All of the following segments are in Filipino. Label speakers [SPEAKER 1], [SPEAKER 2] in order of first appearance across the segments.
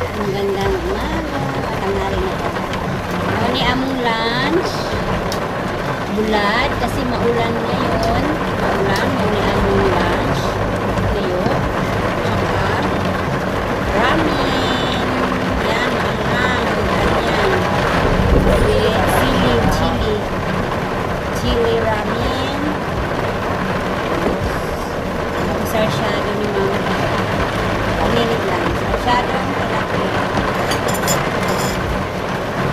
[SPEAKER 1] Magandang umaga. Tanghali na po. Ni among lunch. Bulad kasi maulan ngayon. Maulan. Ni among lunch. Ngayon. Tsaka ramen. Yan. Anghang. Ganyan. With chili. Chili ramen. Sarsyado ni mama. Panilig lang. Sarsyado ang palaki.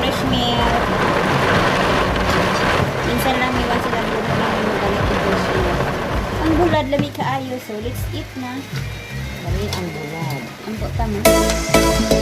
[SPEAKER 1] Fresh milk. Minsan lang iwan sila doon na magalit ito siya. Ang bulad, lami kaayo. So, let's eat na.
[SPEAKER 2] Kami ang bulad.
[SPEAKER 1] Ang po tama.